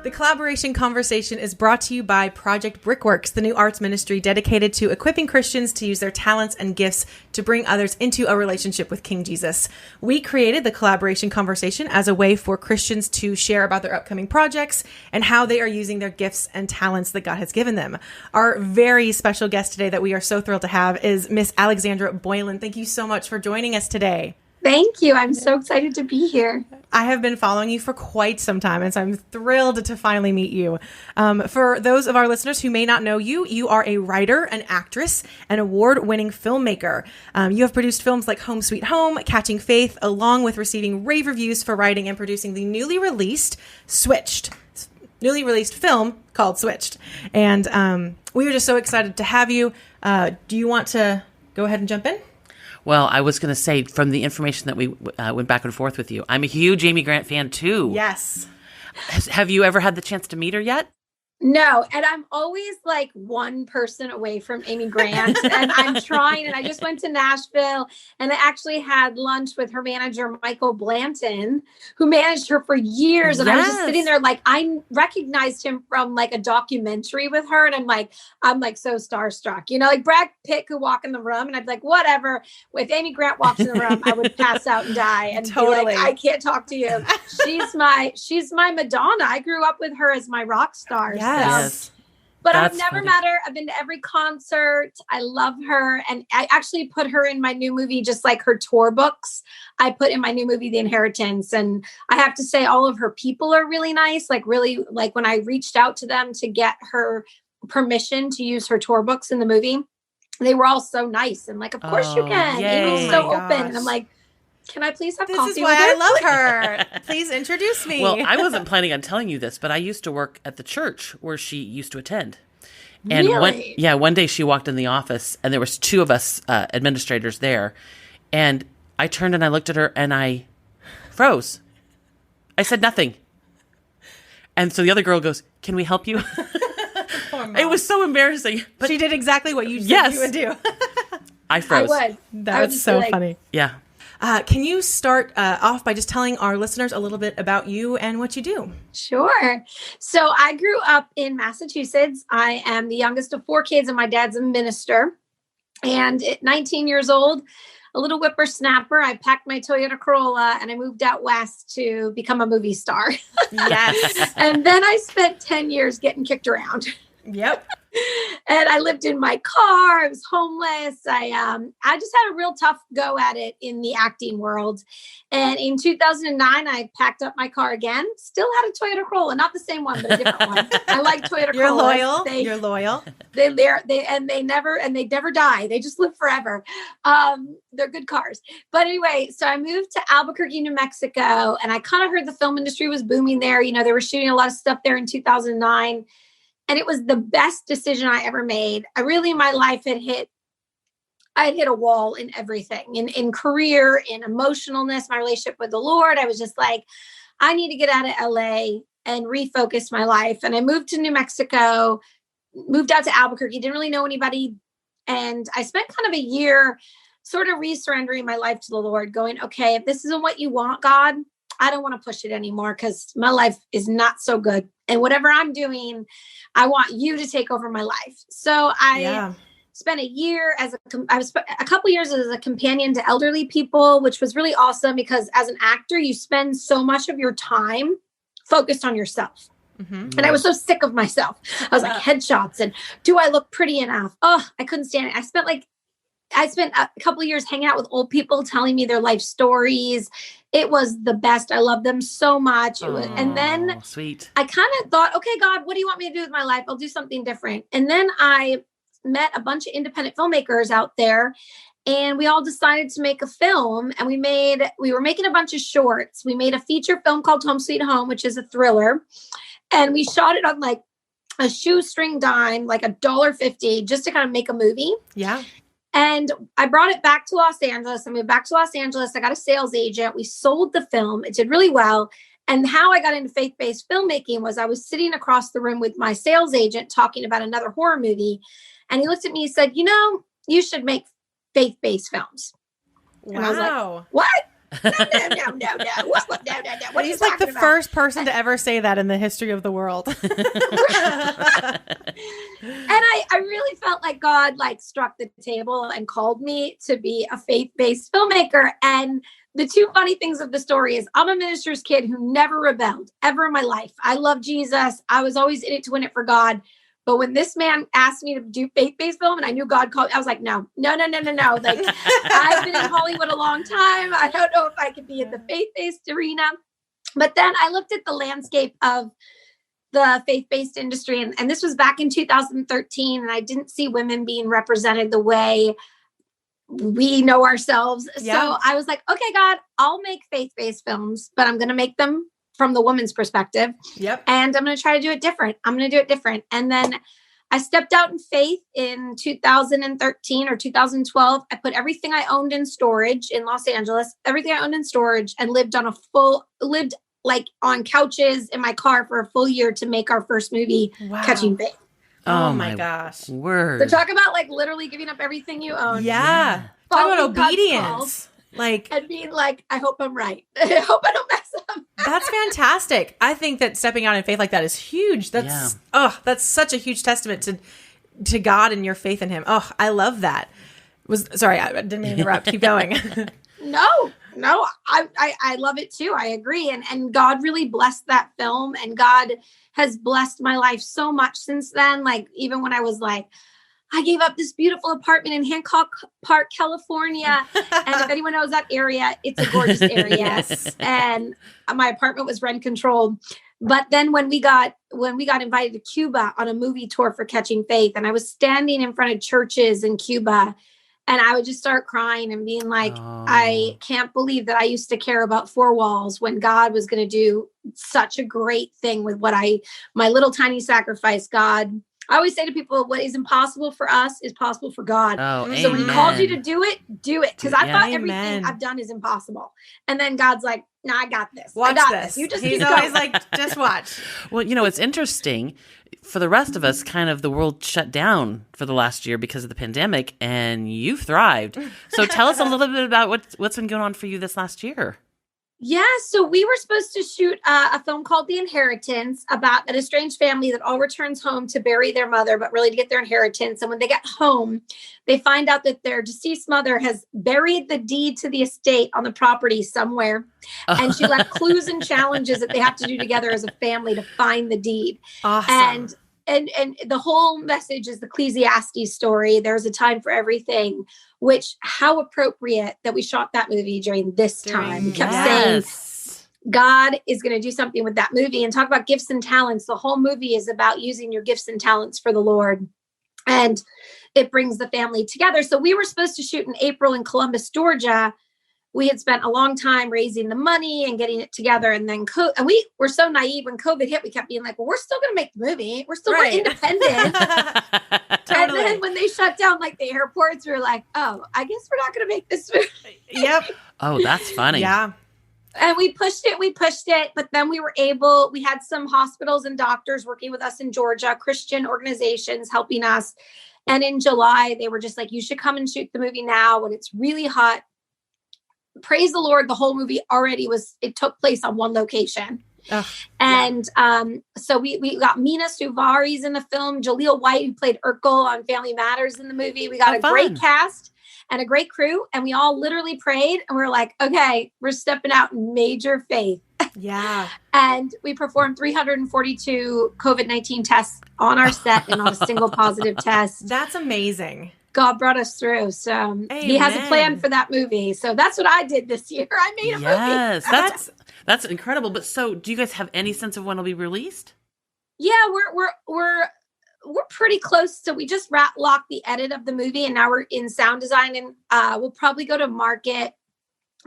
The collaboration conversation is brought to you by Project Brickworks, the new arts ministry dedicated to equipping Christians to use their talents and gifts to bring others into a relationship with King Jesus. We created the collaboration conversation as a way for Christians to share about their upcoming projects and how they are using their gifts and talents that God has given them. Our very special guest today that we are so thrilled to have is Miss Alexandra Boylan. Thank you so much for joining us today. Thank you. I'm so excited to be here. I have been following you for quite some time, and so I'm thrilled to finally meet you. For those of our listeners who may not know you, you are a writer, an actress, an award-winning filmmaker. You have produced films like Home Sweet Home, Catching Faith, along with receiving rave reviews for writing and producing the newly released film called Switched. And we were just so excited to have you. Do you want to go ahead and jump in? Well, I was going to say, from the information that we went back and forth with you, I'm a huge Amy Grant fan, too. Yes. Have you ever had the chance to meet her yet? No, and I'm always like one person away from Amy Grant, and I'm trying, and I just went to Nashville, and I actually had lunch with her manager, Michael Blanton, who managed her for years, and I was just sitting there like, I recognized him from like a documentary with her, and I'm like so starstruck, you know, like Brad Pitt could walk in the room, and I'd be like, whatever. If Amy Grant walks in the room, I would pass out and die, and totally be like, I can't talk to you. She's my Madonna. I grew up with her as my rock star. Yes. But I've never met her. I've been to every concert. I love her. And I actually put her in my new movie, just like her tour books. I put in my new movie, The Inheritance. And I have to say, all of her people are really nice. Like really, like when I reached out to them to get her permission to use her tour books in the movie, they were all so nice. And like, of course you can. Amy's so open. And I'm like, can I please have coffee with her? This is why I love her. Please introduce me. Well, I wasn't planning on telling you this, but I used to work at the church where she used to attend. And really? One day she walked in the office, and there was two of us administrators there. And I turned and I looked at her, and I froze. I said nothing. And so the other girl goes, "Can we help you?" It was so embarrassing. But she did exactly what you said you would do. I froze. I would. That's so funny. Yeah. Can you start off by just telling our listeners a little bit about you and what you do? Sure. So I grew up in Massachusetts. I am the youngest of 4 kids, and my dad's a minister. And at 19 years old, a little whippersnapper, I packed my Toyota Corolla and I moved out west to become a movie star. Yes. And then I spent 10 years getting kicked around. Yep. And I lived in my car. I was homeless. I just had a real tough go at it in the acting world. And in 2009, I packed up my car again. Still had a Toyota Corolla, not the same one, but a different one. I like Toyota You're Corollas. loyal. You're loyal. They never die. They just live forever. They're good cars. But anyway, so I moved to Albuquerque, New Mexico, and I kind of heard the film industry was booming there. You know, they were shooting a lot of stuff there in 2009. And it was the best decision I ever made. My life I had hit a wall in everything, in career, in emotionalness, my relationship with the Lord. I was just like, I need to get out of LA and refocus my life. And I moved to New Mexico, moved out to Albuquerque, didn't really know anybody. And I spent kind of a year sort of resurrendering my life to the Lord, going, okay, if this isn't what you want, God, I don't want to push it anymore because my life is not so good. And whatever I'm doing, I want you to take over my life. So I spent a year a couple years as a companion to elderly people, which was really awesome because as an actor, you spend so much of your time focused on yourself. Mm-hmm. And I was so sick of myself. I was like, headshots and do I look pretty enough? Oh, I couldn't stand it. I spent a couple of years hanging out with old people telling me their life stories. It was the best. I love them so much. And then sweet. I kind of thought, okay, God, what do you want me to do with my life? I'll do something different. And then I met a bunch of independent filmmakers out there, and we all decided to make a film. And we were making a bunch of shorts. We made a feature film called Home Sweet Home, which is a thriller. And we shot it on like a shoestring dime, like $1.50, just to kind of make a movie. Yeah. And I brought it back to Los Angeles. I moved back to Los Angeles. I got a sales agent. We sold the film. It did really well. And how I got into faith-based filmmaking was I was sitting across the room with my sales agent talking about another horror movie. And he looked at me and said, you know, you should make faith-based films. Wow. And I was like, what? No. What? No. What are you He's like the talking about? first person to ever say that in the history of the world. And I really felt like God like struck the table and called me to be a faith-based filmmaker. And the two funny things of the story is I'm a minister's kid who never rebelled ever in my life. I love Jesus. I was always in it to win it for God. But when this man asked me to do faith-based film and I knew God called, I was like, no. Like, I've been in Hollywood a long time. I don't know if I could be in the faith-based arena. But then I looked at the landscape of the faith-based industry. And this was back in 2013. And I didn't see women being represented the way we know ourselves. Yeah. So I was like, okay, God, I'll make faith-based films, but I'm going to make them from the woman's perspective. Yep. And I'm going to try to do it different. And then I stepped out in faith in 2013 or 2012. I put everything I owned in storage in Los Angeles, and lived like on couches in my car for a full year to make our first movie, Wow. Catching Faith. Oh my gosh. Word. So talk about like literally giving up everything you own. Yeah. Talk about Following God's obedience. Like, and being like, I hope I'm right. I hope I don't mess up. that's fantastic. I think that stepping out in faith like that is huge. That's such a huge testament to God and your faith in him. Oh, I love that. Sorry, I didn't mean to interrupt. Keep going. No, I love it too. I agree. And God really blessed that film, and God has blessed my life so much since then. Like, even when I was like, I gave up this beautiful apartment in Hancock Park, California. And if anyone knows that area, it's a gorgeous area. Yes. And my apartment was rent controlled. But then when we got invited to Cuba on a movie tour for Catching Faith, and I was standing in front of churches in Cuba, and I would just start crying and being like, I can't believe that I used to care about four walls when God was going to do such a great thing with my little tiny sacrifice. God, I always say to people, what is impossible for us is possible for God. So when he called you to do it, do it. Because I thought everything I've done is impossible. And then God's like, no, I got this. Watch this. You just He's always like, just watch. Well, it's interesting. For the rest of us, kind of the world shut down for the last year because of the pandemic, and you've thrived. So tell us a little bit about what's been going on for you this last year. Yeah, so we were supposed to shoot a film called The Inheritance about an estranged family that all returns home to bury their mother, but really to get their inheritance. And when they get home, they find out that their deceased mother has buried the deed to the estate on the property somewhere. And she left clues and challenges that they have to do together as a family to find the deed. Awesome. And the whole message is the Ecclesiastes story. There's a time for everything, which how appropriate that we shot that movie during this time. We kept saying God is going to do something with that movie, and talk about gifts and talents. The whole movie is about using your gifts and talents for the Lord. And it brings the family together. So we were supposed to shoot in April in Columbus, Georgia. We had spent a long time raising the money and getting it together. And then and we were so naive when COVID hit, we kept being like, well, we're still going to make the movie. We're still we're independent. And then when they shut down like the airports, we were like, oh, I guess we're not going to make this movie. Yep. Oh, that's funny. Yeah. And we pushed it. But then we had some hospitals and doctors working with us in Georgia, Christian organizations helping us. And in July, they were just like, you should come and shoot the movie now when it's really hot. Praise the Lord, the whole movie it took place on one location. So we got Mina Suvaris in the film, Jaleel White, who played Urkel on Family Matters in the movie. We got great cast and a great crew, and we all literally prayed, and we were like, okay, we're stepping out in major faith. Yeah. And we performed 342 COVID-19 tests on our set and not a single positive test. That's amazing. God brought us through. So He has a plan for that movie. So that's what I did this year. I made a movie. Yes, that's incredible. But so do you guys have any sense of when it'll be released? Yeah, we're pretty close. So we just locked the edit of the movie, and now we're in sound design, and we'll probably go to market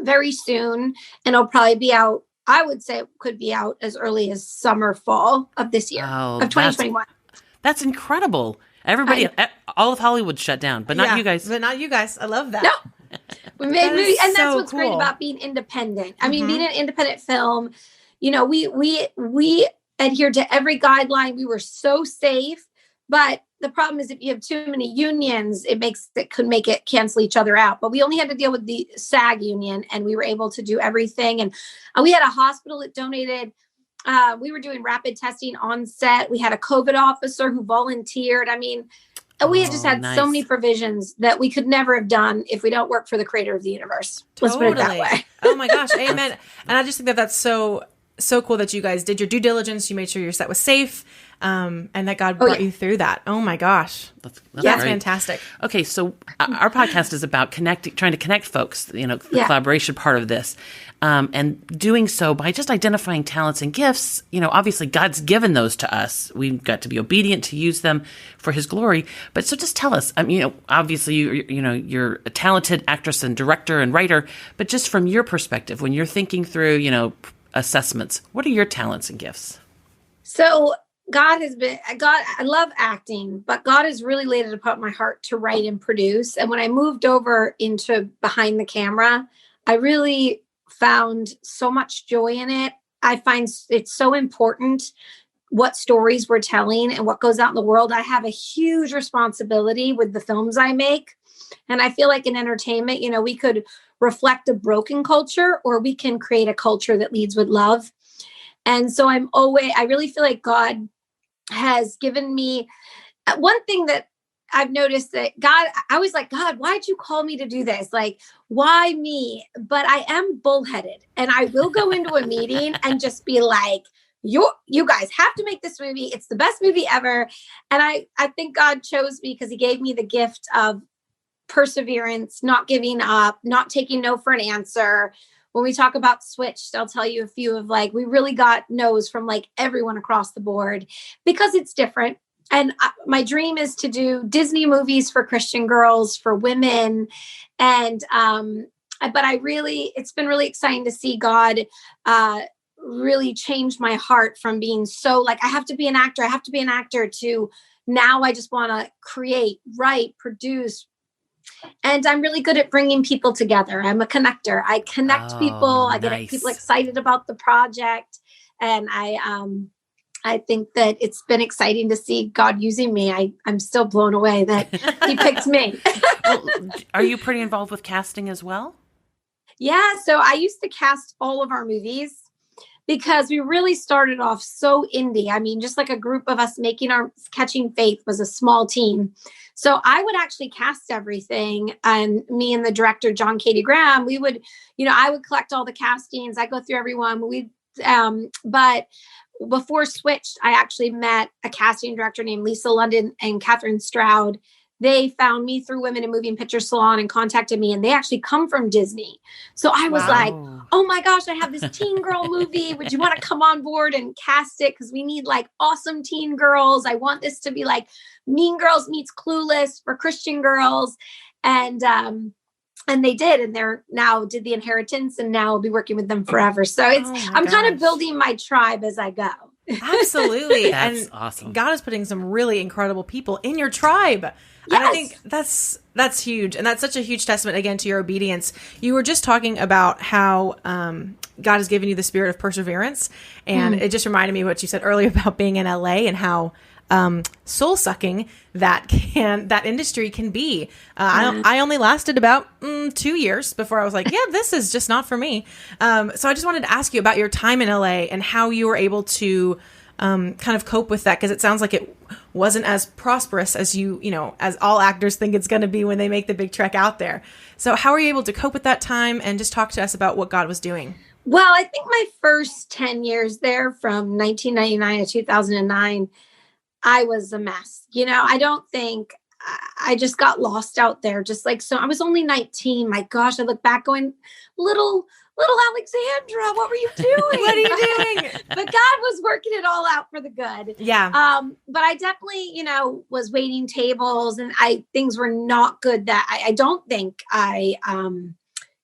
very soon, and it'll probably be out. I would say it could be out as early as summer, fall of this year, of 2021. That's incredible. Everybody, all of Hollywood shut down, but not you guys. But not you guys. I love that. No, we made movies, and that's what's cool. great about being independent. I mean, being an independent film, we adhered to every guideline. We were so safe But the problem is if you have too many unions, could make it cancel each other out. But we only had to deal with the SAG union, and we were able to do everything. And we had a hospital that donated. We were doing rapid testing on set. We had a COVID officer who volunteered. I mean, we had just had so many provisions that we could never have done if we don't work for the creator of the universe. Let's put it that way. Oh my gosh. Amen. And I just think that that's so cool that you guys did your due diligence. You made sure your set was safe. And that God brought you through that. Oh my gosh. That's fantastic. Okay. So our podcast is about trying to connect folks, the collaboration part of this. And doing so by just identifying talents and gifts. Obviously God's given those to us. We've got to be obedient to use them for his glory. But so just tell us, obviously you're a talented actress and director and writer, but just from your perspective, when you're thinking through, assessments, what are your talents and gifts? So I love acting, but God has really laid it upon my heart to write and produce. And when I moved over into behind the camera, I really found so much joy in it. I find it's so important what stories we're telling and what goes out in the world. I have a huge responsibility with the films I make. And I feel like in entertainment, we could reflect a broken culture, or we can create a culture that leads with love. And so I really feel like God has given me one thing that I've noticed that I was like, God, why'd you call me to do this? Like, why me? But I am bullheaded, and I will go into a meeting and just be like, you guys have to make this movie. It's the best movie ever. And I think God chose me because he gave me the gift of perseverance, not giving up, not taking no for an answer. When we talk about Switched, I'll tell you a few of we really got no's from everyone across the board because it's different. And my dream is to do Disney movies for Christian girls, for women. And, but it's been really exciting to see God, really change my heart from being so I have to be an actor, to now I just want to create, write, produce. And I'm really good at bringing people together. I'm a connector. I connect people. I get people excited about the project. And I think that it's been exciting to see God using me. I'm still blown away that he picked me. Well, are you pretty involved with casting as well? Yeah. So I used to cast all of our movies because we really started off so indie. I mean, just like a group of us making our Catching Faith was a small team. So I would actually cast everything. And me and the director, John Katie Graham, we would, I would collect all the castings. I go through everyone. But before Switched, I actually met a casting director named Lisa London and Catherine Stroud. They found me through Women in Moving Picture Salon and contacted me, and they actually come from Disney. So I was like, oh my gosh, I have this teen girl movie. Would you want to come on board and cast it? Because we need awesome teen girls. I want this to be Mean Girls meets Clueless for Christian girls. And they did, and they're now did The Inheritance, and now I'll be working with them forever. So I'm kind of building my tribe as I go. Absolutely. That's awesome. God is putting some really incredible people in your tribe. Yes. And I think that's huge. And that's such a huge testament, again, to your obedience. You were just talking about how God has given you the spirit of perseverance. And it just reminded me of what you said earlier about being in LA and how soul sucking that industry can be. I only lasted about 2 years before I was like, yeah, this is just not for me. So I just wanted to ask you about your time in LA and how you were able to kind of cope with that, because it sounds like it wasn't as prosperous as as all actors think it's going to be when they make the big trek out there. So how were you able to cope with that time, and just talk to us about what God was doing? Well, I think my first 10 years there, from 1999 to 2009, I was a mess. I don't think I just got lost out there. So I was only 19. My gosh, I look back going, little Alexandra, what were you doing? What are you doing? But God was working it all out for the good. Yeah. But I definitely, was waiting tables, and things were not good. That I don't think I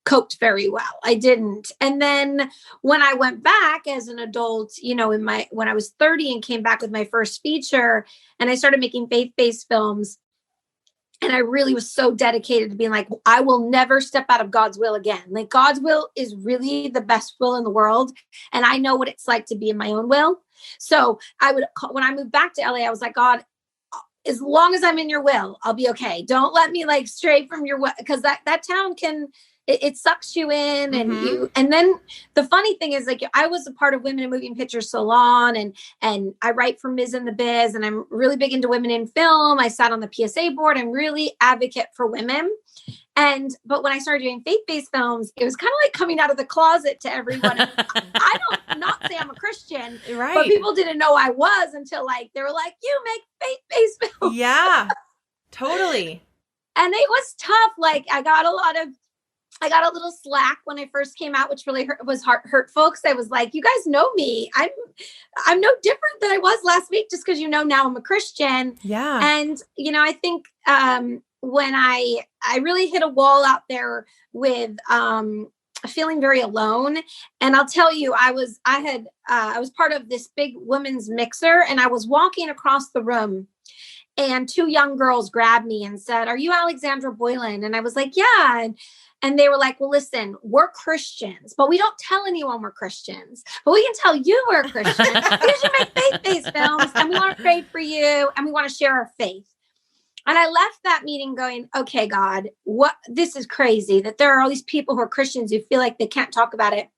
coped very well. I didn't. And then when I went back as an adult, when I was 30 and came back with my first feature, and I started making faith-based films, and I really was so dedicated to being like, I will never step out of God's will again. God's will is really the best will in the world. And I know what it's like to be in my own will. So when I moved back to LA, I was like, God, as long as I'm in your will, I'll be okay. Don't let me like stray from your will, because that town can, it sucks you in, and then the funny thing is, like, I was a part of Women in Moving Picture Salon, and I write for Ms. in the Biz, and I'm really big into women in film. I sat on the PSA board. I'm really advocate for women. But when I started doing faith-based films, it was kind of like coming out of the closet to everyone. I don't not say I'm a Christian, right? But people didn't know I was until like, they were like, you make faith-based films. Yeah, totally. And it was tough. Like I got a little slack when I first came out, which really was hurtful, because I was like, you guys know me. I'm no different than I was last week, just because now I'm a Christian. Yeah. And, I think when I really hit a wall out there with feeling very alone. And I'll tell you, I was part of this big women's mixer, and I was walking across the room, and two young girls grabbed me and said, "Are you Alexandra Boylan?" And I was like, "Yeah." And they were like, "Well, listen, we're Christians, but we don't tell anyone we're Christians. But we can tell you we're Christians because you make faith-based films, and we want to pray for you, and we want to share our faith." And I left that meeting going, okay, God, this is crazy that there are all these people who are Christians who feel like they can't talk about it.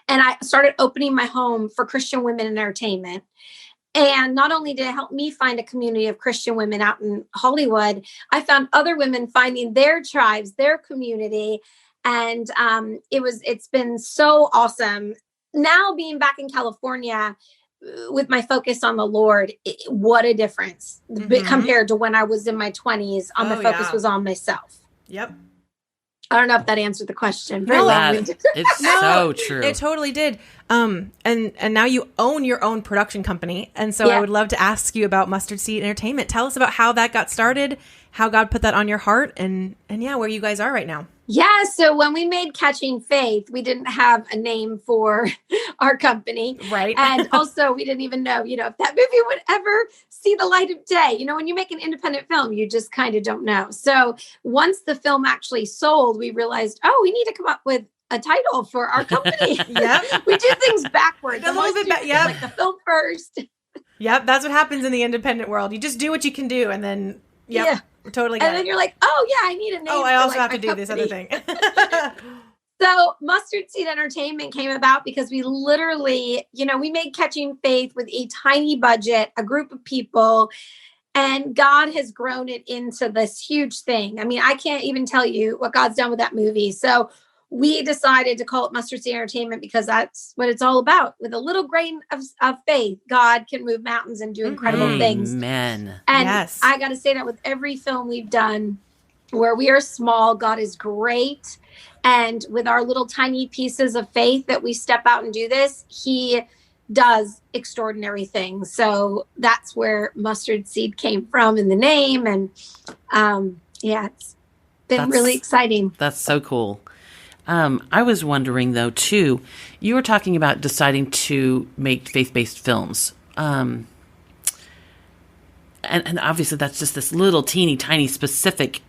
And I started opening my home for Christian women in entertainment. And not only did it help me find a community of Christian women out in Hollywood, I found other women finding their tribes, their community. And it's been so awesome. Now being back in California with my focus on the Lord, what a difference compared to when I was in my 20s. My focus was on myself. Yep. I don't know if that answered the question. It's so true. It totally did. And now you own your own production company. And so I would love to ask you about Mustard Seed Entertainment. Tell us about how that got started, how God put that on your heart, and where you guys are right now. Yeah. So when we made Catching Faith, we didn't have a name for our company. Right. And also we didn't even know, if that movie would ever see the light of day. When you make an independent film, you just kind of don't know. So once the film actually sold, we realized, we need to come up with a title for our company. Yep. We do things backwards. A little bit like the film first. Yep. That's what happens in the independent world. You just do what you can do, and then totally. And then you're like, I need a name. I also have to do company. this other thing. So Mustard Seed Entertainment came about because we literally, we made Catching Faith with a tiny budget, a group of people, and God has grown it into this huge thing. I mean, I can't even tell you what God's done with that movie. So we decided to call it Mustard Seed Entertainment because that's what it's all about. With a little grain of faith, God can move mountains and do incredible things. Amen. And I got to say that with every film we've done, where we are small, God is great. And with our little tiny pieces of faith that we step out and do this, He does extraordinary things. So that's where Mustard Seed came from in the name. And it's been really exciting. That's so cool. I was wondering, though, too, you were talking about deciding to make faith-based films. And obviously that's just this little teeny tiny specific,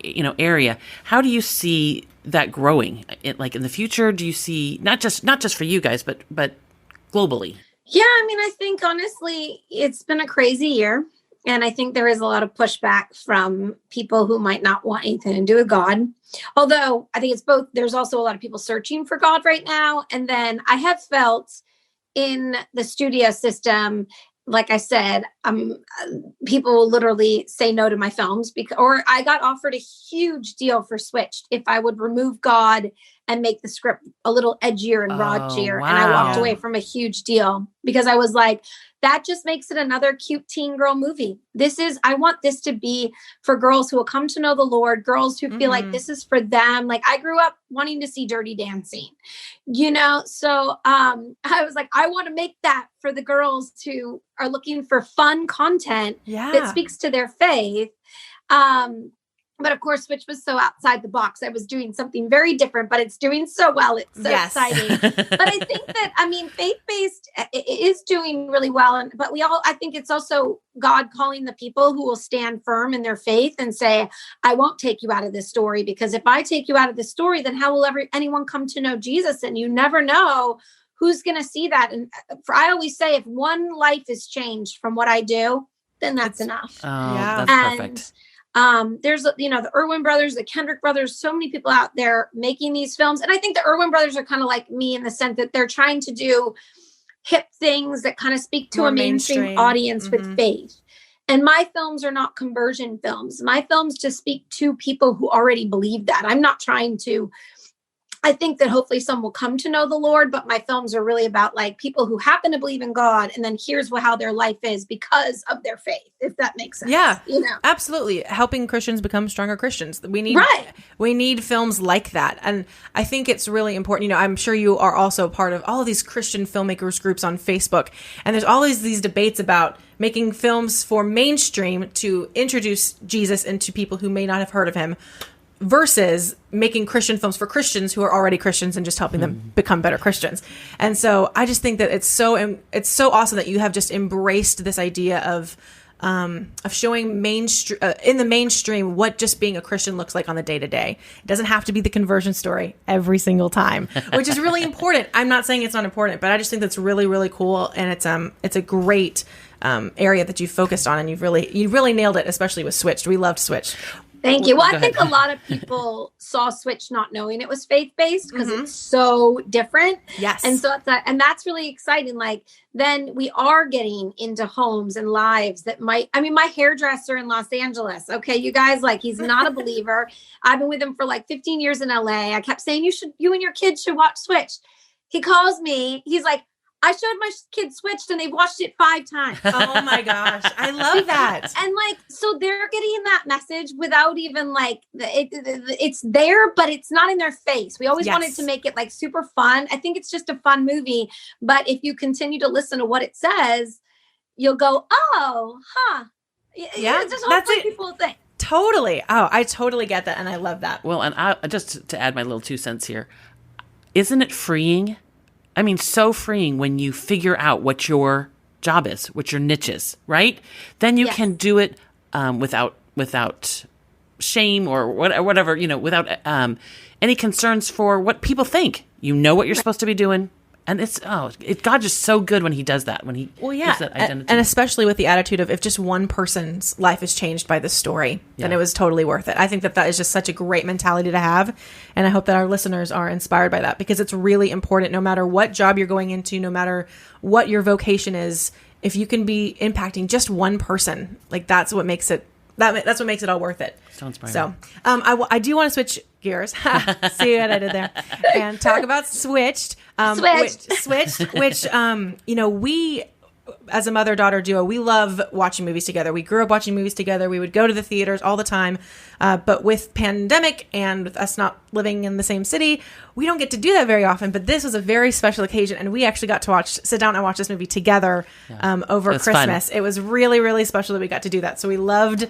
area. How do you see that growing? In the future, do you see not just for you guys, but globally? Yeah, I mean, I think honestly, it's been a crazy year. And I think there is a lot of pushback from people who might not want anything to do with God. Although I think it's both. There's also a lot of people searching for God right now. And then I have felt in the studio system, like I said, people will literally say no to my films or I got offered a huge deal for Switched if I would remove God and make the script a little edgier and raunchier. Wow. And I walked away from a huge deal because I was like, that just makes it another cute teen girl movie. I want this to be for girls who will come to know the Lord, girls who feel like this is for them. Like I grew up wanting to see Dirty Dancing, So I was like, I want to make that for the girls who are looking for fun content that speaks to their faith. But of course, Switch was so outside the box. I was doing something very different, but it's doing so well. It's so exciting. But I think that, faith-based is doing really well. But I think it's also God calling the people who will stand firm in their faith and say, I won't take you out of this story, because if I take you out of this story, then how will anyone come to know Jesus? And you never know who's going to see that. And I always say, if one life is changed from what I do, then that's enough. Oh, Yeah. that's perfect. There's, the Irwin brothers, the Kendrick brothers, so many people out there making these films. And I think the Irwin brothers are kind of like me in the sense that they're trying to do hip things that kind of speak to More a mainstream audience with faith. And my films are not conversion films. My films just speak to people who already believe that. I'm not trying to, I think that hopefully some will come to know the Lord, but my films are really about like people who happen to believe in God. And then here's how their life is because of their faith, if that makes sense. Yeah, absolutely. Helping Christians become stronger Christians. We need films like that. And I think it's really important. I'm sure you are also part of all of these Christian filmmakers groups on Facebook. And there's always these debates about making films for mainstream to introduce Jesus into people who may not have heard of him, versus making Christian films for Christians who are already Christians and just helping them become better Christians. And so I just think that it's so awesome that you have just embraced this idea of showing in the mainstream what just being a Christian looks like on the day to day. It doesn't have to be the conversion story every single time, which is really important. I'm not saying it's not important, but I just think that's really, really cool. And it's a great area that you focused on, and you really nailed it, especially with Switched. We loved Switched. Thank you. Well, I think a lot of people saw Switch not knowing it was faith-based because it's so different. Yes. And so that's really exciting. Like, then we are getting into homes and lives that my hairdresser in Los Angeles. Okay, you guys, like, he's not a believer. I've been with him for like 15 years in LA. I kept saying, you and your kids should watch Switch. He calls me. He's like, I showed my kids Switched and they've watched it 5 times. Oh my gosh. I love that. And like, so they're getting that message without even like, it's there, but it's not in their face. We always wanted to make it like super fun. I think it's just a fun movie. But if you continue to listen to what it says, you'll go, oh, huh. Yeah, it's just what people think. Totally. Oh, I totally get that. And I love that. Well, and just to add my little 2 cents here, isn't it freeing? I mean, so freeing when you figure out what your job is, what your niche is, right? Then you can do it without shame or whatever, without any concerns for what people think. You know what you're supposed to be doing. And God is so good when he does that, when he gives that identity. And especially with the attitude of, if just one person's life is changed by this story, then it was totally worth it. I think that is just such a great mentality to have. And I hope that our listeners are inspired by that, because it's really important, no matter what job you're going into, no matter what your vocation is, if you can be impacting just one person, like that's what makes it all worth it. So inspiring. So I do want to switch gears. See what I did there? And talk about Switched. Which we, as a mother-daughter duo, we love watching movies together. We grew up watching movies together. We would go to the theaters all the time. But with pandemic and with us not living in the same city, we don't get to do that very often. But this was a very special occasion, and we actually got to sit down and watch this movie together over Christmas. Fun. It was really, really special that we got to do that. So we loved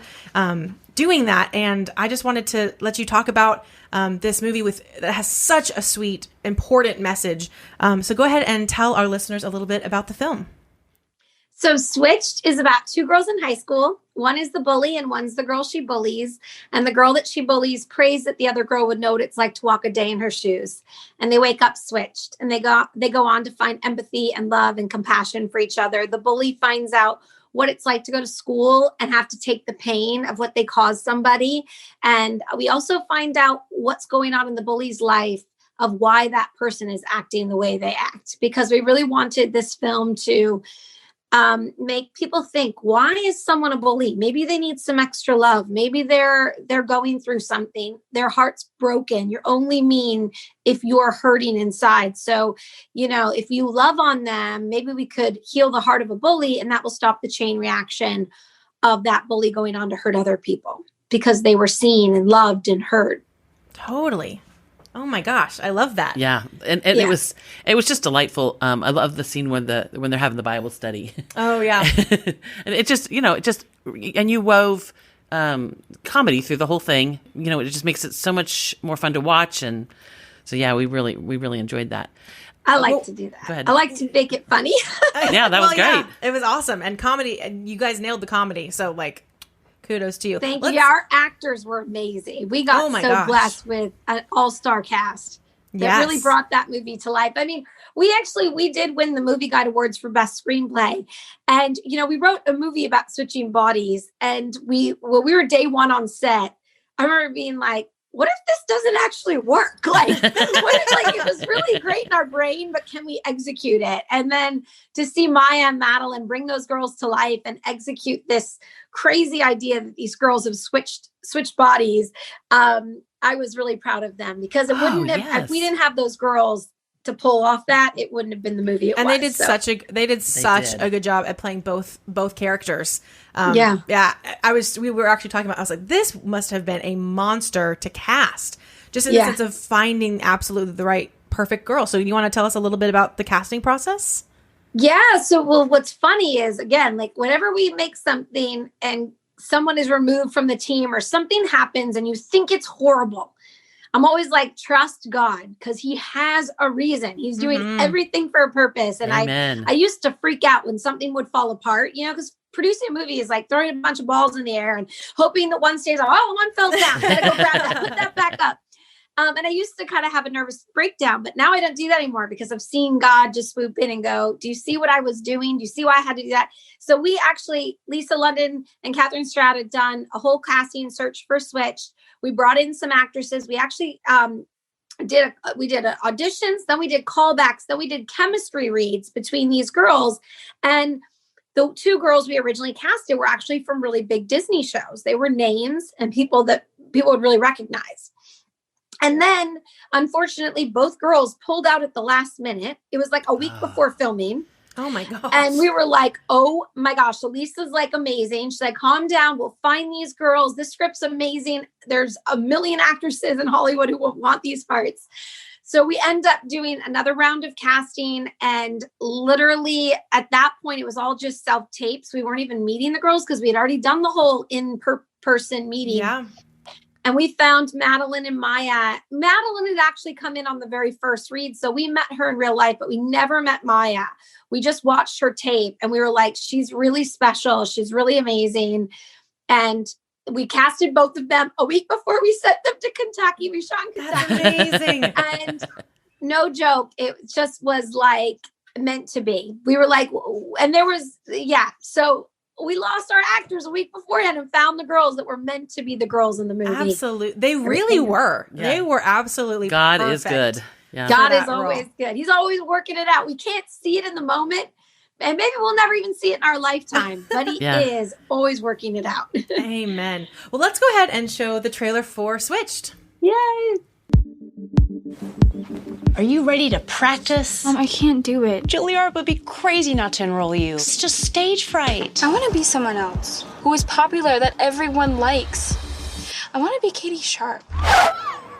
doing that. And I just wanted to let you talk about this movie that has such a sweet, important message. So go ahead and tell our listeners a little bit about the film. So Switched is about 2 girls in high school. One is the bully and one's the girl she bullies. And the girl that she bullies prays that the other girl would know what it's like to walk a day in her shoes. And they wake up switched, and they go on to find empathy and love and compassion for each other. The bully finds out what it's like to go to school and have to take the pain of what they caused somebody. And we also find out what's going on in the bully's life, of why that person is acting the way they act, because we really wanted this film to make people think, why is someone a bully? Maybe they need some extra love. Maybe they're going through something. Their heart's broken. You're only mean if you're hurting inside. So, if you love on them, maybe we could heal the heart of a bully, and that will stop the chain reaction of that bully going on to hurt other people, because they were seen and loved and heard. Totally. Oh my gosh, I love that. Yeah, and it was just delightful. I love the scene when they're having the Bible study. Oh yeah, and and you wove comedy through the whole thing. It just makes it so much more fun to watch, and so yeah, we really enjoyed that. I like to do that. Go ahead. I like to make it funny. Yeah, that was great. Yeah, it was awesome, and comedy, and you guys nailed the comedy. So like, kudos to you. Thank you. Our actors were amazing. We got blessed with an all-star cast that really brought that movie to life. I mean, we did win the Movie Guide Awards for Best Screenplay. And, we wrote a movie about switching bodies. And we were day one on set. I remember being like, what if this doesn't actually work? Like, what if, it was really great in our brain, but can we execute it? And then to see Maya and Madeline bring those girls to life and execute this crazy idea that these girls have switched bodies. I was really proud of them because it wouldn't have, if we didn't have those girls to pull off that, it wouldn't have been the movie it was. They did such a good job at playing both characters. We were actually talking about, I was like, this must have been a monster to cast, just in the sense of finding absolutely the right perfect girl. So you want to tell us a little bit about the casting process? Yeah. So, what's funny is, again, like whenever we make something and someone is removed from the team or something happens and you think it's horrible, I'm always like, trust God, because he has a reason. He's doing everything for a purpose. And I used to freak out when something would fall apart, because producing a movie is like throwing a bunch of balls in the air and hoping that one stays up. Oh, one fell down. Gotta go grab that. Put that back up. And I used to kind of have a nervous breakdown, but now I don't do that anymore because I've seen God just swoop in and go, do you see what I was doing? Do you see why I had to do that? So we actually, Lisa London and Catherine Stroud had done a whole casting search for Switched. We brought in some actresses. We actually did auditions, then we did callbacks, then we did chemistry reads between these girls. And the two girls we originally casted were actually from really big Disney shows. They were names and people that people would really recognize. And then, unfortunately, both girls pulled out at the last minute. It was like a week before filming. Oh, my gosh. And we were like, oh, my gosh. So Lisa's like amazing. She's like, calm down. We'll find these girls. This script's amazing. There's a million actresses in Hollywood who will want these parts. So we end up doing another round of casting. And literally at that point, it was all just self-tapes. We weren't even meeting the girls because we had already done the whole in-person meeting. Yeah. And we found Madeline and Maya. Madeline had actually come in on the very first read. So we met her in real life, but we never met Maya. We just watched her tape and we were like, she's really special. She's really amazing. And we casted both of them a week before we sent them to Kentucky. We shot in Kentucky. That's amazing. And no joke, it just was like meant to be. We were like, and there was, so we lost our actors a week beforehand and found the girls that were meant to be the girls in the movie. Absolutely. They really were. Yeah. They were absolutely God perfect. Is good. Yeah. God is always good. He's always working it out. We can't see it in the moment. And maybe we'll never even see it in our lifetime. But he is always working it out. Amen. Well, let's go ahead and show the trailer for Switched. Yay. Are you ready to practice? I can't do it. Juilliard would be crazy not to enroll you. It's just stage fright. I want to be someone else who is popular that everyone likes. I want to be Katie Sharp.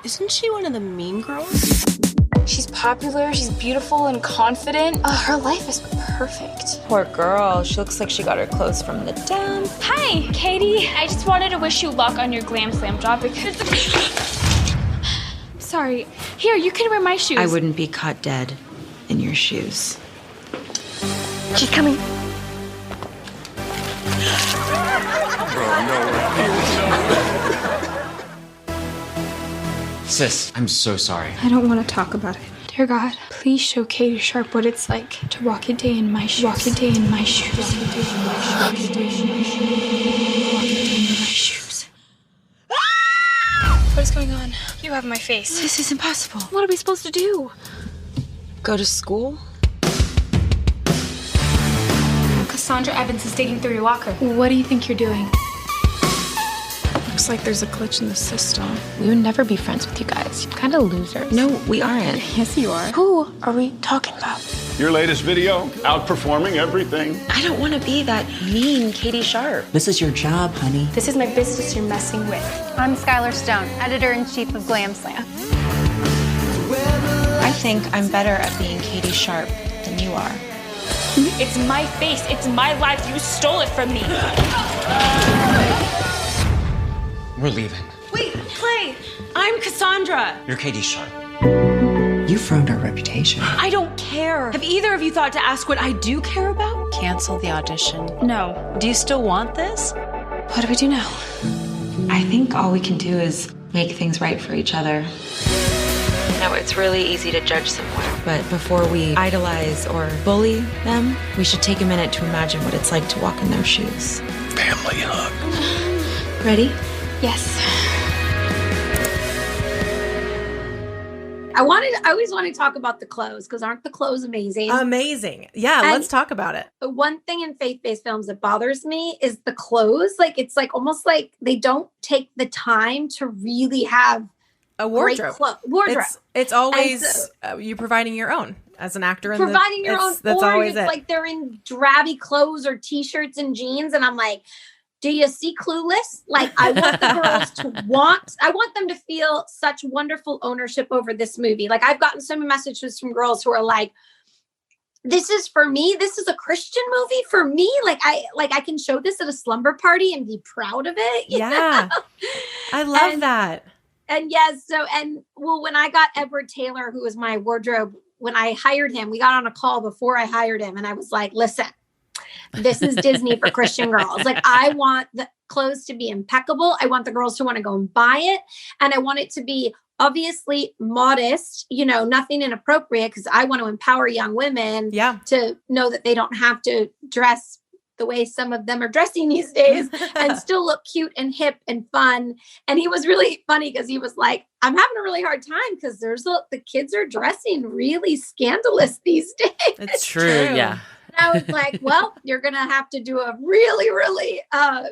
Isn't she one of the mean girls? She's popular, she's beautiful and confident. Her life is perfect. Poor girl. She looks like she got her clothes from the dump. Hi, Katie. I just wanted to wish you luck on your Glam Slam job because... Sorry. Here, you can wear my shoes. I wouldn't be caught dead in your shoes. She's coming. Sis, I'm so sorry. I don't want to talk about it. Dear God, please show Katie Sharp what it's like to walk a day in my shoes. Walk a day in my shoes. Walk a day in my shoes. Walk a day in my shoes. What is going on? You have my face. This is impossible. What are we supposed to do? Go to school? Cassandra Evans is digging through your locker. What do you think you're doing? Looks like there's a glitch in the system. We would never be friends with you guys. You're kind of losers. No, we aren't. Yes, you are. Who are we talking about? Your latest video, outperforming everything. I don't want to be that mean Katie Sharp. This is your job, honey. This is my business you're messing with. I'm Skylar Stone, editor-in-chief of Glam Slam. I think I'm better at being Katie Sharp than you are. It's my face. It's my life. You stole it from me. We're leaving. Wait, Clay! I'm Cassandra! You're Katie Sharp. You've ruined our reputation. I don't care. Have either of you thought to ask what I do care about? Cancel the audition. No. Do you still want this? What do we do now? I think all we can do is make things right for each other. know, it's really easy to judge someone. But before we idolize or bully them, we should take a minute to imagine what it's like to walk in their shoes. Family hug. Ready? Yes. I always want to talk about the clothes, because aren't the clothes amazing? Amazing. Yeah, And let's talk about it. the one thing in faith-based films that bothers me is the clothes. Like, it's like almost like they don't take the time to really have a wardrobe. Wardrobe. It's always you providing your own as an actor. Providing your own. That's or always it's like they're in drabby clothes or t-shirts and jeans, and I'm like, do you see Clueless? Like, I want the girls I want them to feel such wonderful ownership over this movie. Like, I've gotten some messages from girls who are like, this is for me. This is a Christian movie for me. I can show this at a slumber party and be proud of it. Yeah. I love that. And yes. When I got Edward Taylor, who was my wardrobe, when I hired him, we got on a call before I hired him. And I was like, listen, this is Disney for Christian girls. Like, I want the clothes to be impeccable. I want the girls to want to go and buy it. And I want it to be obviously modest, nothing inappropriate, because I want to empower young women to know that they don't have to dress the way some of them are dressing these days and still look cute and hip and fun. And he was really funny because he was like, I'm having a really hard time because the kids are dressing really scandalous these days. It's true. Yeah. And I was like, well, you're going to have to do a really, really,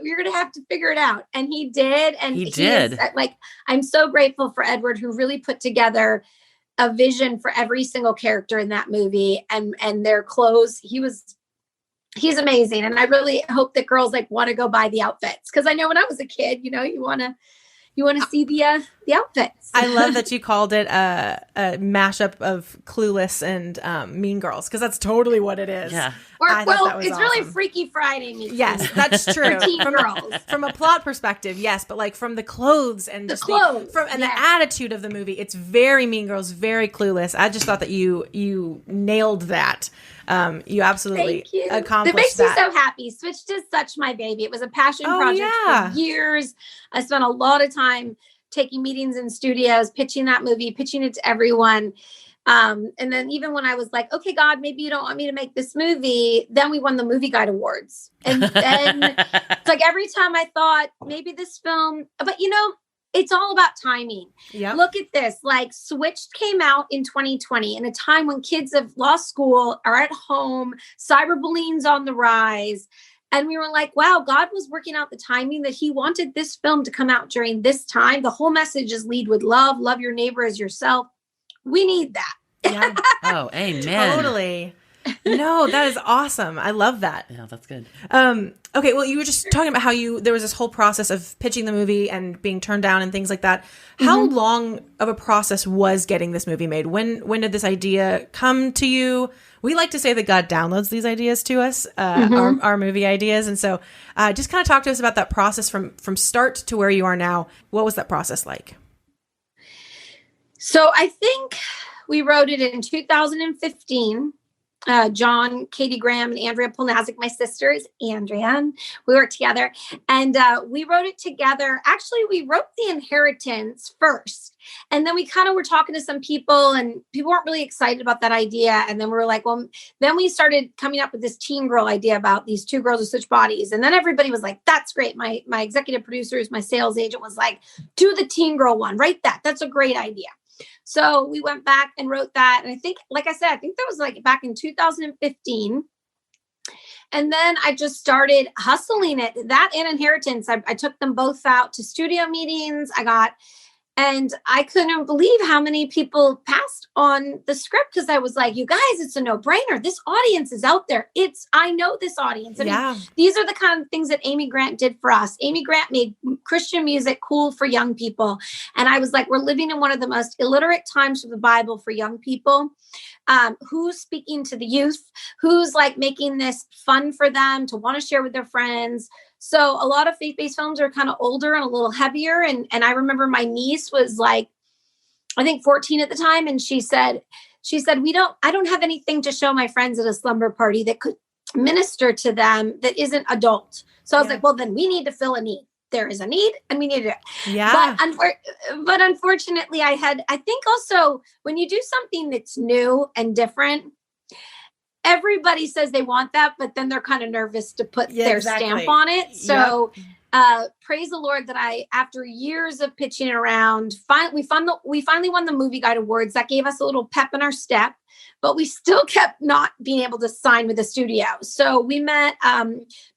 you're going to have to figure it out. And he did. And he did. I'm so grateful for Edward, who really put together a vision for every single character in that movie and their clothes. He's amazing. And I really hope that girls want to go buy the outfits. Cause I know when I was a kid, you want to see the outfits. I love that you called it a mashup of Clueless and Mean Girls, because that's totally what it is. Yeah. It's awesome. Really Freaky Friday. Yes, that's true. From a plot perspective, yes, but from the clothes and the attitude of the movie, it's very Mean Girls, very Clueless. I just thought that you nailed that. You absolutely accomplished that. It makes me so happy. Switched is such my baby. It was a passion project for years. I spent a lot of time taking meetings in studios, pitching that movie, pitching it to everyone. And then even when I was like, okay, God, maybe you don't want me to make this movie, then we won the Movie Guide Awards. And then it's like every time I thought maybe this film, but it's all about timing. Yep. Look at this. Switched came out in 2020 in a time when kids have lost school, are at home, cyberbullying's on the rise. And we were like, wow, God was working out the timing that he wanted this film to come out during this time. The whole message is lead with love your neighbor as yourself. We need that. Yeah. Oh, amen. Totally. No, that is awesome. I love that. Yeah, that's good. Okay, well, you were just talking about how there was this whole process of pitching the movie and being turned down and things like that. How long of a process was getting this movie made? When did this idea come to you? We like to say that God downloads these ideas to us, our movie ideas. And so just kind of talk to us about that process from start to where you are now. What was that process like? So I think we wrote it in 2015. John, Katie Graham, and Andrea Polnazik, my sister is Andrea, and we worked together. And we wrote it together. Actually, we wrote The Inheritance first. And then we kind of were talking to some people, and people weren't really excited about that idea. And then we were like, well, then we started coming up with this teen girl idea about these two girls who switch bodies. And then everybody was like, that's great. My executive producers, my sales agent was like, do the teen girl one, write that. That's a great idea. So we went back and wrote that. And I think, like I said, I think that was back in 2015. And then I just started hustling it. That and Inheritance, I took them both out to studio meetings. And I couldn't believe how many people passed on the script, because I was like, you guys, it's a no-brainer. This audience is out there. I know this audience. I mean, these are the kind of things that Amy Grant did for us. Amy Grant made Christian music cool for young people. And I was like, we're living in one of the most illiterate times for the Bible for young people. Who's speaking to the youth? Who's making this fun for them to want to share with their friends? So a lot of faith-based films are kind of older and a little heavier. And I remember my niece was I think 14 at the time. And she said, I don't have anything to show my friends at a slumber party that could minister to them that isn't adult. So I was like, well, then we need to fill a need. there is a need and we need it. Yeah. But unfortunately I think also when you do something that's new and different, everybody says they want that, but then they're kind of nervous to put their stamp on it. So praise the Lord that after years of pitching it around, we finally won the Movie Guide Awards. That gave us a little pep in our step, but we still kept not being able to sign with the studio. So we met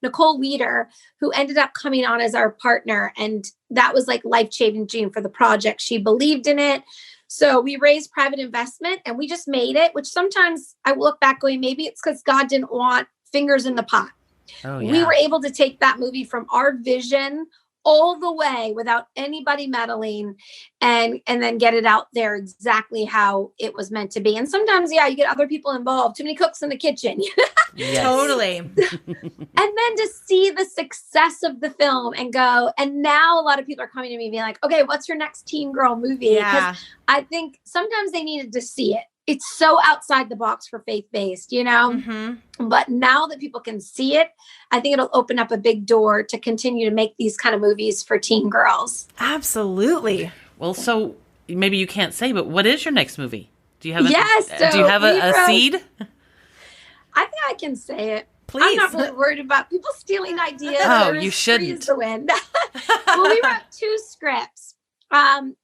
Nicole Weeder, who ended up coming on as our partner. And that was like life-changing for the project. She believed in it. So we raised private investment and we just made it, which sometimes I look back going, maybe it's because God didn't want fingers in the pot. Oh, yeah. We were able to take that movie from our vision all the way without anybody meddling and then get it out there exactly how it was meant to be. And sometimes, you get other people involved, too many cooks in the kitchen. Yes. Totally. And then to see the success of the film and go, and now a lot of people are coming to me being like, okay, what's your next teen girl movie? Yeah. Because I think sometimes they needed to see it. It's so outside the box for faith-based, Mm-hmm. But now that people can see it, I think it'll open up a big door to continue to make these kind of movies for teen girls. Absolutely. Well, so maybe you can't say, but what is your next movie? Do you have a seed? I think I can say it. Please. I'm not really worried about people stealing ideas. Oh, you shouldn't. Freeze the wind. Well, we wrote 2 scripts.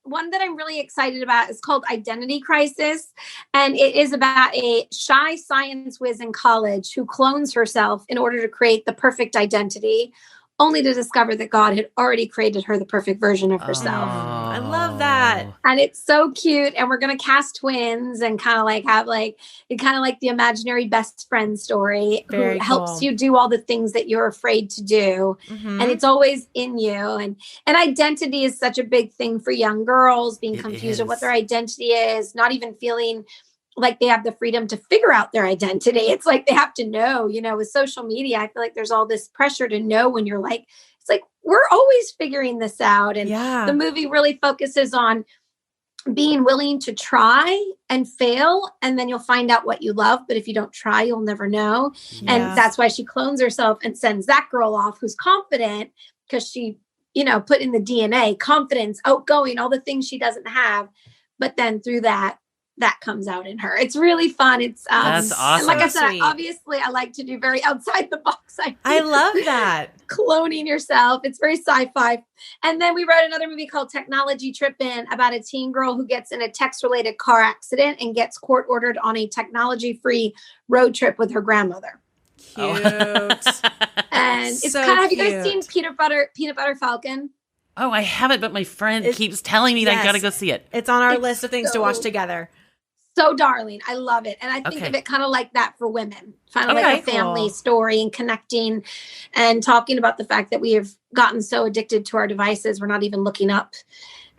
One that I'm really excited about is called Identity Crisis. And it is about a shy science whiz in college who clones herself in order to create the perfect identity, only to discover that God had already created her the perfect version of herself. I love that. And it's so cute. And we're going to cast twins and kind of like have like the imaginary best friend story Very who helps cool. you do all the things that you're afraid to do. Mm-hmm. And it's always in you. And identity is such a big thing for young girls, being confused of what their identity is, not even feeling like they have the freedom to figure out their identity. It's like they have to know, with social media, I feel like there's all this pressure to know when you're like, it's like, we're always figuring this out. And the movie really focuses on being willing to try and fail. And then you'll find out what you love. But if you don't try, you'll never know. Yeah. And that's why she clones herself and sends that girl off who's confident because she, put in the DNA, confidence, outgoing, all the things she doesn't have. But then through that comes out in her. It's really fun. It's that's awesome. And like I said, obviously I like to do very outside the box. I love that. Cloning yourself. It's very sci-fi. And then we wrote another movie called Technology Trippin' about a teen girl who gets in a text-related car accident and gets court-ordered on a technology-free road trip with her grandmother. Cute. And it's so kind of, have you cute. guys seen Peanut Butter Falcon? Oh, I haven't, but my friend keeps telling me that I got to go see it. It's on our list of things to watch together. So darling. I love it. And I think of it kind of like that for women, kind of like a family story and connecting and talking about the fact that we have gotten so addicted to our devices. We're not even looking up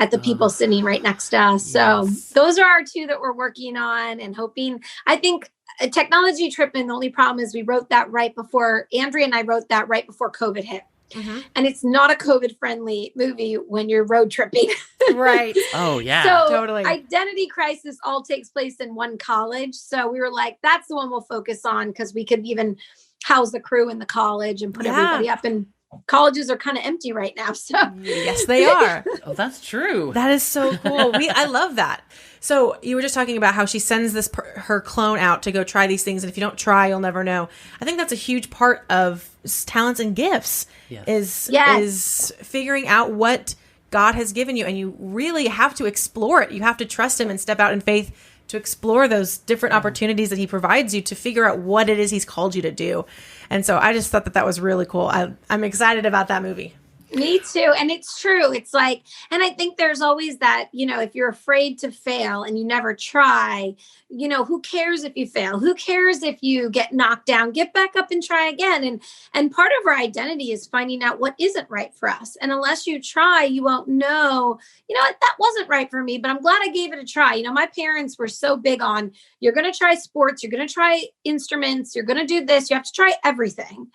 at the people sitting right next to us. So those are our 2 that we're working on and hoping. I think Technology Trippin', the only problem is we wrote that Andrea and I wrote that right before COVID hit. Mm-hmm. And it's not a COVID-friendly movie when you're road tripping. Right. Oh, yeah. So totally. Identity Crisis all takes place in one college. So we were like, that's the one we'll focus on because we could even house the crew in the college and put everybody up. And colleges are kind of empty right now. So yes, they are. Oh, that's true. That is so cool. I love that. So you were just talking about how she sends her clone out to go try these things. And if you don't try, you'll never know. I think that's a huge part of talents and gifts is figuring out what God has given you. And you really have to explore it. You have to trust him and step out in faith to explore those different opportunities that he provides you to figure out what it is he's called you to do. And so I just thought that was really cool. I'm excited about that movie. Me too. And it's true. It's like, and I think there's always that, if you're afraid to fail and you never try, who cares if you fail? Who cares if you get knocked down? Get back up and try again. And part of our identity is finding out what isn't right for us. And unless you try, you won't know, that wasn't right for me, but I'm glad I gave it a try. My parents were so big on, you're going to try sports, you're going to try instruments, you're going to do this, you have to try everything.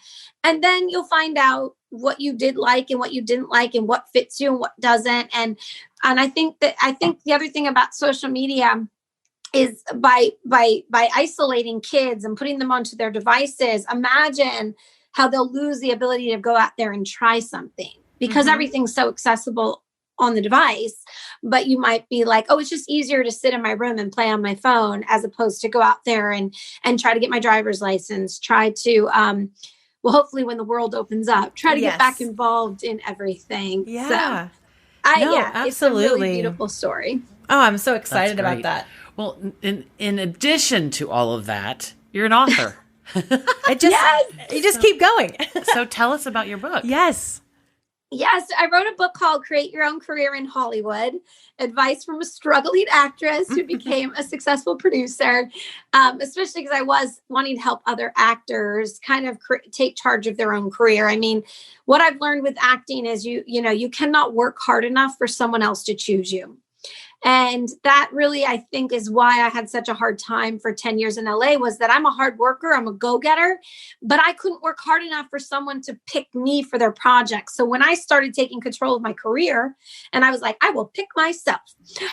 And then you'll find out what you did like and what you didn't like and what fits you and what doesn't. And I think the other thing about social media is by isolating kids and putting them onto their devices, imagine how they'll lose the ability to go out there and try something. because everything's so accessible on the device, but you might be like, oh, it's just easier to sit in my room and play on my phone as opposed to go out there and try to get my driver's license, try to, well, hopefully when the world opens up, try to get back involved in everything. Yeah. So, absolutely. It's a really beautiful story. Oh, I'm so excited about that. Well, in addition to all of that, you're an author. You just keep going. So tell us about your book. Yes, I wrote a book called Create Your Own Career in Hollywood, advice from a struggling actress who became a successful producer, especially because I was wanting to help other actors kind of take charge of their own career. I mean, what I've learned with acting is you cannot work hard enough for someone else to choose you. And that really, I think, is why I had such a hard time for 10 years in LA, was that I'm a hard worker. I'm a go-getter, but I couldn't work hard enough for someone to pick me for their projects. So when I started taking control of my career and I was like, I will pick myself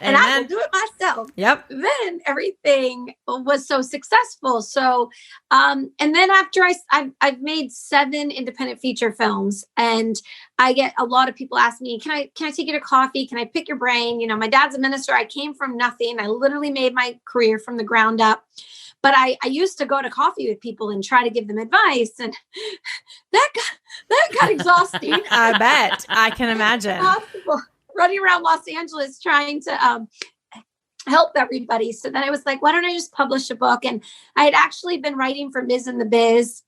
and I will do it myself. Yep. Then everything was so successful. So, and then after I've made 7 independent feature films, and I get a lot of people ask me, can I take you to coffee? Can I pick your brain? You know, my dad's a minister. I came from nothing. I literally made my career from the ground up. But I used to go to coffee with people and try to give them advice. And that got exhausting. I bet. I can imagine. Running around Los Angeles trying to help everybody. So then I was like, why don't I just publish a book? And I had actually been writing for Ms. in the Biz,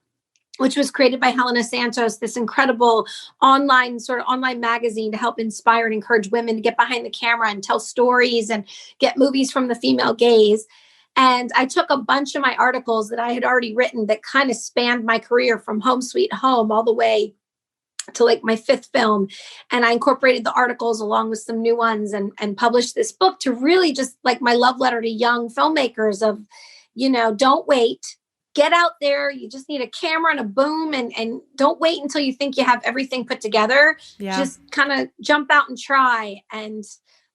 which was created by Helena Santos, this incredible online magazine to help inspire and encourage women to get behind the camera and tell stories and get movies from the female gaze. And I took a bunch of my articles that I had already written that kind of spanned my career from Home Sweet Home all the way to like my 5th film. And I incorporated the articles along with some new ones and published this book to really just like my love letter to young filmmakers of, don't wait. Get out there. You just need a camera and a boom, and don't wait until you think you have everything put together. Yeah. Just kind of jump out and try. And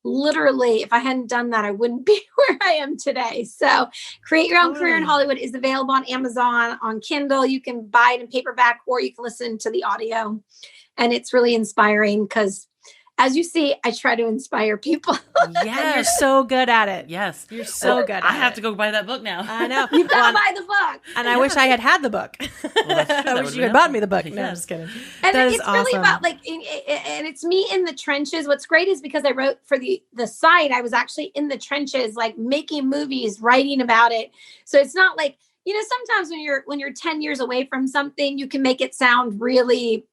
literally, if I hadn't done that, I wouldn't be where I am today. So Create Your Own Career in Hollywood is available on Amazon, on Kindle. You can buy it in paperback, or you can listen to the audio. And it's really inspiring because, as you see, I try to inspire people. Yeah, you're so good at it. Yes. You're so good at it. I have to go buy that book now. I know. You've got to buy the book. And I wish I had the book. Well, I wish you had bought me the book. No, I'm just kidding. And it's awesome. Really about and it's me in the trenches. What's great is because I wrote for the site, I was actually in the trenches, like making movies, writing about it. So it's not like, sometimes when you're 10 years away from something, you can make it sound really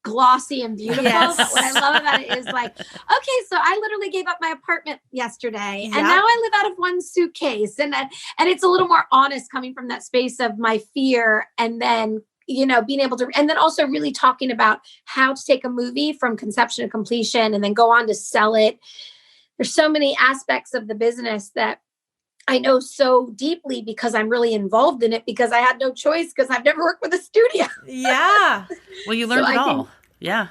glossy and beautiful. Yes. But what I love about it is like, okay, so I literally gave up my apartment yesterday and now I live out of one suitcase. And it's a little more honest coming from that space of my fear, and then, being able to, and then also really talking about how to take a movie from conception to completion and then go on to sell it. There's so many aspects of the business that I know so deeply because I'm really involved in it, because I had no choice because I've never worked with a studio. Yeah. Well, you learned it all. Yeah.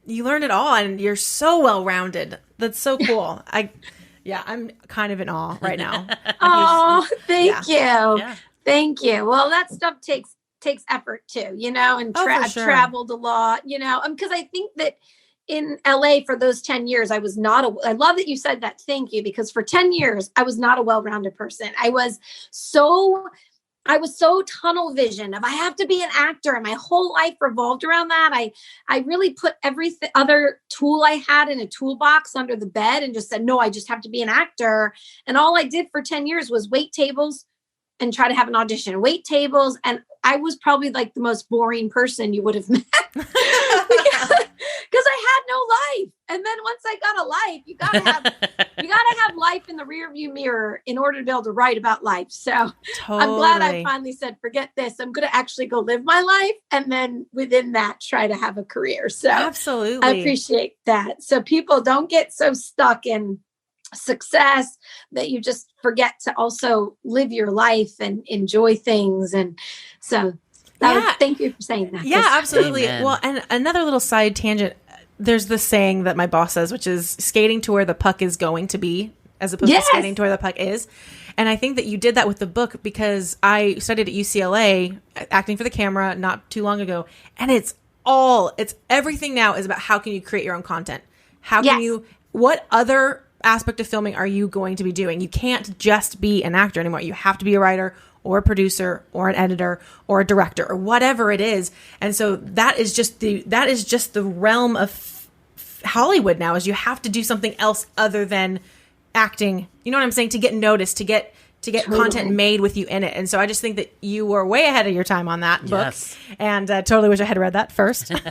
You learned it all, and you're so well-rounded. That's so cool. I'm kind of in awe right now. Oh, thank you. Yeah. Thank you. Well, that stuff takes effort too, and I've traveled a lot, because I think that in LA for those 10 years, I love that you said that. Thank you. Because for 10 years, I was not a well-rounded person. I was so tunnel vision of I have to be an actor. And my whole life revolved around that. I really put every other tool I had in a toolbox under the bed and just said, no, I just have to be an actor. And all I did for 10 years was wait tables and try to have an audition, wait tables. And I was probably like the most boring person you would have met. Because I had no life. And then once I got a life, you gotta have life in the rearview mirror in order to be able to write about life. So totally. I'm glad I finally said, forget this. I'm going to actually go live my life. And then within that, try to have a career. So absolutely. I appreciate that. So people don't get so stuck in success that you just forget to also live your life and enjoy things. And so thank you for saying that. Yeah, absolutely. Amen. Well, and another little side tangent, there's this saying that my boss says, which is skating to where the puck is going to be, as opposed to skating to where the puck is. And I think that you did that with the book, because I studied at UCLA acting for the camera not too long ago. And it's everything now is about how can you create your own content? How can you, what other aspect of filming are you going to be doing? You can't just be an actor anymore. You have to be a writer or a producer or an editor or a director or whatever it is. And so that is just the realm of Hollywood now, is you have to do something else other than acting. You know what I'm saying? To get noticed, to get content made with you in it. And so I just think that you were way ahead of your time on that book. And totally wish I had read that first. But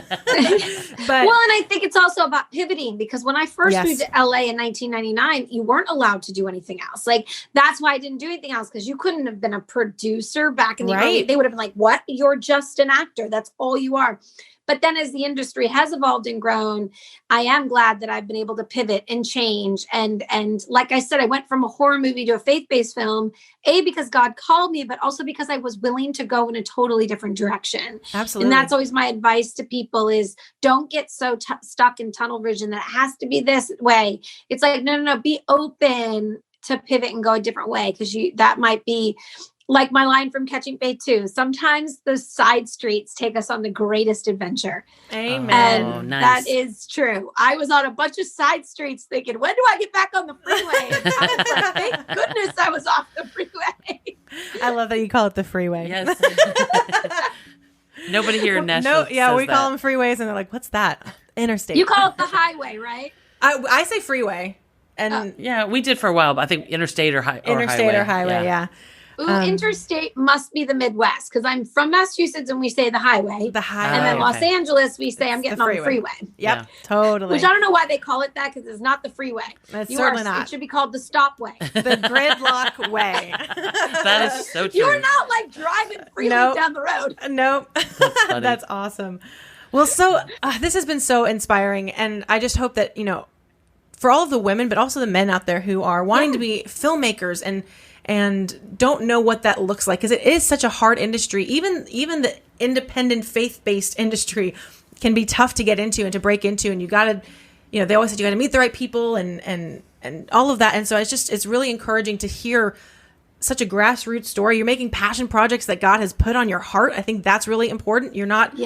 well, and I think it's also about pivoting, because when I first moved to LA in 1999, you weren't allowed to do anything else. Like, that's why I didn't do anything else, because you couldn't have been a producer back in the early. They would have been like, what? You're just an actor. That's all you are. But then as the industry has evolved and grown, I am glad that I've been able to pivot and change. And like I said, I went from a horror movie to a faith-based film, because God called me, but also because I was willing to go in a totally different direction. Absolutely. And that's always my advice to people is don't get so stuck in tunnel vision that it has to be this way. It's like, no, be open to pivot and go a different way, because that might be like my line from Catching Faith 2. Sometimes the side streets take us on the greatest adventure. Amen. And that is true. I was on a bunch of side streets thinking, when do I get back on the freeway? And I was like, thank goodness I was off the freeway. I love that you call it the freeway. Yes. Nobody here in Nashville says we call them freeways, and they're like, what's that? Interstate. You call it the highway, right? I say freeway. And yeah, we did for a while, but I think interstate or highway. Interstate or highway, yeah. Ooh, interstate must be the Midwest, because I'm from Massachusetts and we say the highway. The highway. And then Los Angeles, we say I'm getting on the freeway. Yep, totally. Which I don't know why they call it that, because it's not the freeway. It's certainly not. It should be called the stopway. The gridlock way. That is so true. You're not like driving freely down the road. Nope. That's awesome. Well, so this has been so inspiring, and I just hope that, for all of the women, but also the men out there who are wanting to be filmmakers and don't know what that looks like, because it is such a hard industry. Even the independent faith-based industry can be tough to get into and to break into, and you got to, they always said you got to meet the right people and all of that. And so it's really encouraging to hear such a grassroots story. You're making passion projects that God has put on your heart. I think that's really important. You're not,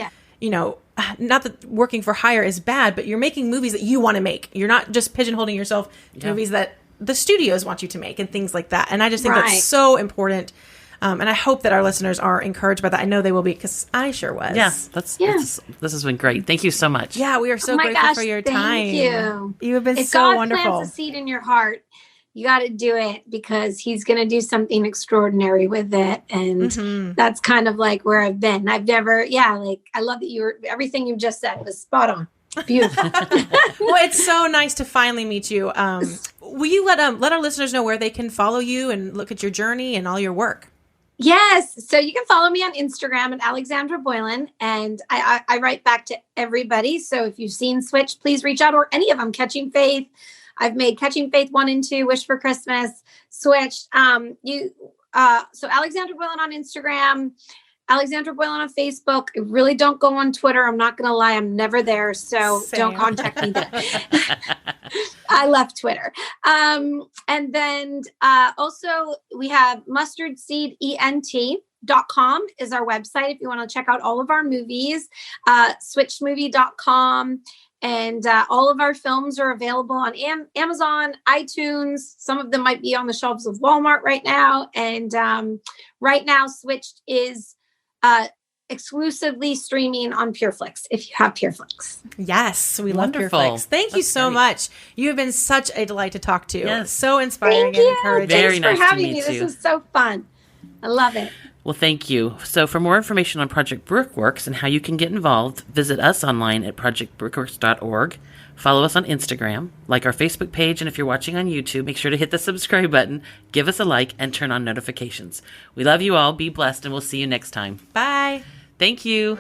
not that working for hire is bad, but you're making movies that you want to make. You're not just pigeonholing yourself to movies that the studios want you to make and things like that. And I just think that's so important. And I hope that our listeners are encouraged by that. I know they will be, because I sure was. Yeah, this has been great. Thank you so much. Yeah, we are so grateful for your time. Thank you. You have been if so God wonderful. Plants a seed in your heart, you got to do it, because he's going to do something extraordinary with it. And that's kind of like where I've been. I've never, I love that everything you just said was spot on. Beautiful. Well, it's so nice to finally meet you. Will you let our listeners know where they can follow you and look at your journey and all your work? Yes. So you can follow me on Instagram at Alexandra Boylan, and I write back to everybody. So if you've seen Switch, please reach out, or any of them. Catching Faith. I've made Catching Faith 1 and 2, Wish for Christmas, Switched. So Alexandra Boylan on Instagram, Alexandra Boylan on Facebook. I really don't go on Twitter. I'm not going to lie. I'm never there. So don't contact me there. I left Twitter. And then also we have mustardseedent.com is our website if you want to check out all of our movies, switchmovie.com. And all of our films are available on Amazon, iTunes. Some of them might be on the shelves of Walmart right now. And right now, Switched is exclusively streaming on PureFlix, if you have PureFlix. Yes, we love PureFlix. Thank you so much. You have been such a delight to talk to. Yes. So inspiring and encouraging. Thanks for having me. This was so fun. I love it. Well, thank you. So for more information on Project Brickworks and how you can get involved, visit us online at projectbrickworks.org. Follow us on Instagram, like our Facebook page, and if you're watching on YouTube, make sure to hit the subscribe button, give us a like, and turn on notifications. We love you all. Be blessed, and we'll see you next time. Bye. Thank you.